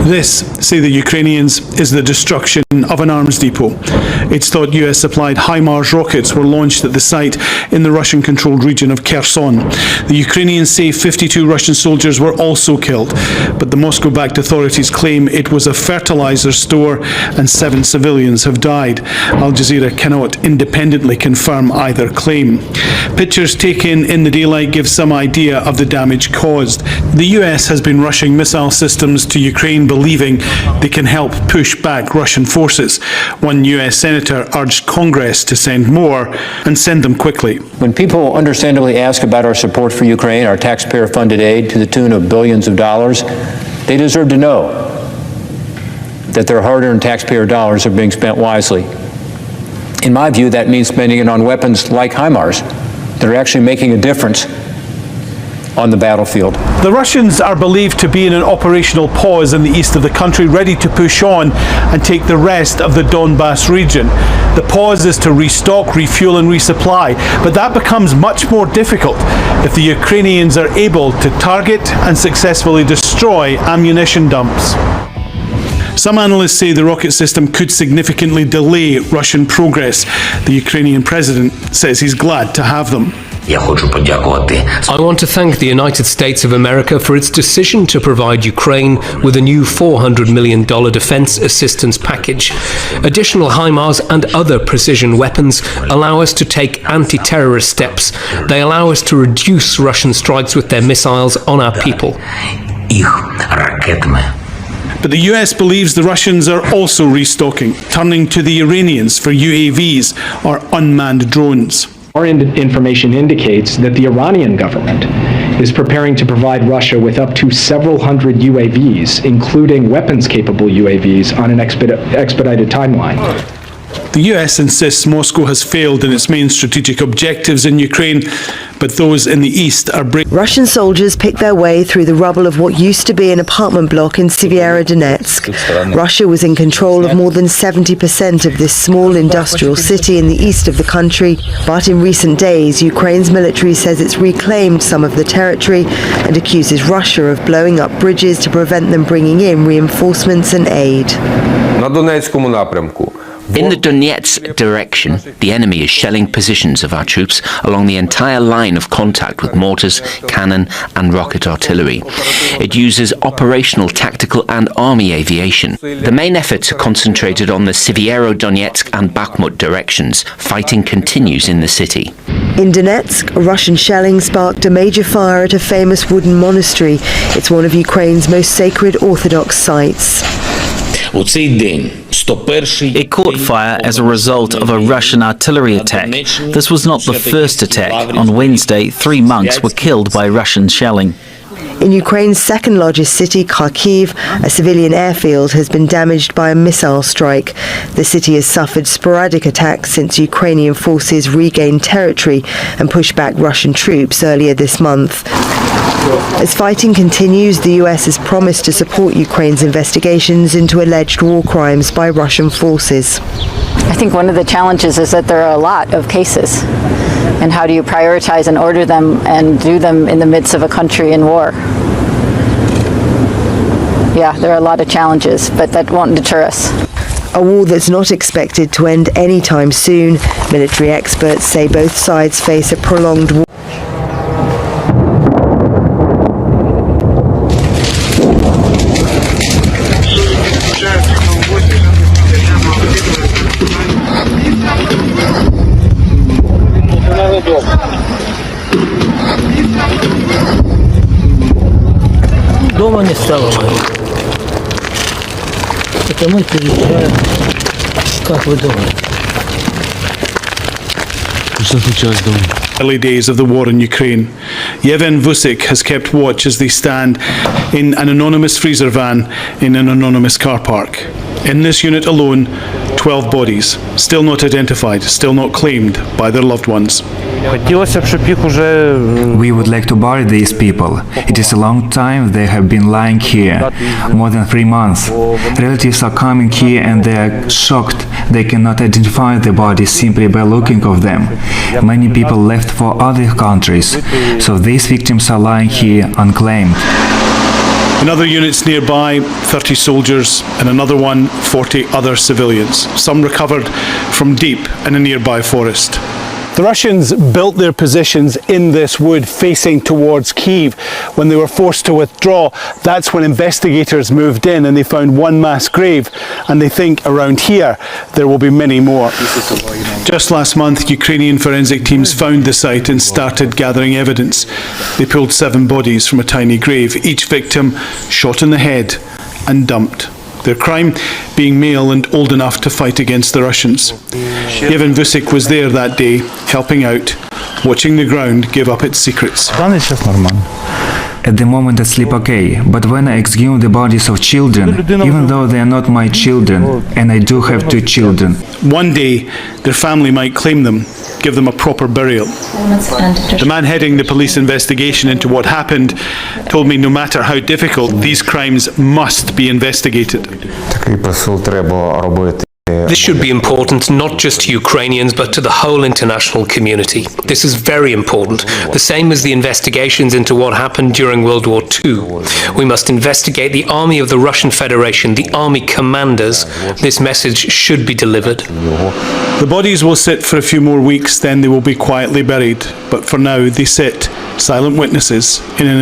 This, say the Ukrainians, is the destruction of an arms depot. It's thought US-supplied HIMARS rockets were launched at the site in the Russian-controlled region of Kherson. The Ukrainians say 52 Russian soldiers were also killed, but the Moscow-backed authorities claim it was a fertilizer store and 7 civilians have died. Al Jazeera cannot independently confirm either claim. Pictures taken in the daylight give some idea of the damage caused. The US has been rushing missile systems to Ukraine, believing they can help push back Russian forces. One US senator urged Congress to send more and send them quickly. When people understandably ask about our support for Ukraine, our taxpayer-funded aid to the tune of billions of dollars, they deserve to know that their hard-earned taxpayer dollars are being spent wisely. In my view, that means spending it on weapons like HIMARS that are actually making a difference on the battlefield. The Russians are believed to be in an operational pause in the east of the country, ready to push on and take the rest of the Donbass region. The pause is to restock, refuel and resupply, but that becomes much more difficult if the Ukrainians are able to target and successfully destroy ammunition dumps. Some analysts say the rocket system could significantly delay Russian progress. The Ukrainian president says he's glad to have them. I want to thank the United States of America for its decision to provide Ukraine with a new $400 million defense assistance package. Additional HIMARS and other precision weapons allow us to take anti-terrorist steps. They allow us to reduce Russian strikes with their missiles on our people. But the US believes the Russians are also restocking, turning to the Iranians for UAVs or unmanned drones. Our information indicates that the Iranian government is preparing to provide Russia with up to several hundred UAVs, including weapons-capable UAVs, on an expedited timeline. The US insists Moscow has failed in its main strategic objectives in Ukraine, but those in the east are breaking. Russian soldiers picked their way through the rubble of what used to be an apartment block in Severodonetsk. Russia was in control of more than 70% of this small industrial city in the east of the country, but in recent days, Ukraine's military says it's reclaimed some of the territory and accuses Russia of blowing up bridges to prevent them bringing in reinforcements and aid. In the Donetsk direction, the enemy is shelling positions of our troops along the entire line of contact with mortars, cannon and rocket artillery. It uses operational, tactical and army aviation. The main efforts are concentrated on the Severodonetsk and Bakhmut directions. Fighting continues in the city. In Donetsk, Russian shelling sparked a major fire at a famous wooden monastery. It's one of Ukraine's most sacred Orthodox sites. It caught fire as a result of a Russian artillery attack. This was not the first attack. On Wednesday, 3 monks were killed by Russian shelling. In Ukraine's second largest city, Kharkiv, a civilian airfield has been damaged by a missile strike. The city has suffered sporadic attacks since Ukrainian forces regained territory and pushed back Russian troops earlier this month. As fighting continues, the US has promised to support Ukraine's investigations into alleged war crimes by Russian forces. I think one of the challenges is that there are a lot of cases. And how do you prioritize and order them and do them in the midst of a country in war? Yeah, there are a lot of challenges, but that won't deter us. A war that's not expected to end anytime soon. Military experts say both sides face a prolonged war. Дома не стало. Это мы переезжаем. Как вы думаете? Что случилось дома? Early days of the war in Ukraine. Yevhen Vusik has kept watch as they stand in an anonymous freezer van in an anonymous car park. In this unit alone, 12 bodies, still not identified, still not claimed by their loved ones. We would like to bury these people. It is a long time they have been lying here, more than 3 months. Relatives are coming here and they are shocked. They cannot identify the bodies simply by looking of them. Many people left for other countries, so these victims are lying here unclaimed. In other units nearby, 30 soldiers, and another one, 40 other civilians, some recovered from deep in a nearby forest. The Russians built their positions in this wood facing towards Kyiv. When they were forced to withdraw, that's when investigators moved in and they found one mass grave, and they think around here there will be many more. Just last month, Ukrainian forensic teams found the site and started gathering evidence. They pulled 7 bodies from a tiny grave, each victim shot in the head and dumped. Their crime being male and old enough to fight against the Russians. Yevhen Vusik was there that day, helping out, watching the ground give up its secrets. At the moment I sleep okay, but when I exhume the bodies of children, even though they are not my children, and I do have 2 children. One day, their family might claim them, give them a proper burial. The man heading the police investigation into what happened told me no matter how difficult, these crimes must be investigated. This should be important not just to Ukrainians but to the whole international community. This is very important, the same as the investigations into what happened during World War II. We must investigate the army of the Russian Federation, the army commanders. This message should be delivered. The bodies will sit for a few more weeks, then they will be quietly buried. But for now, they sit, silent witnesses, in an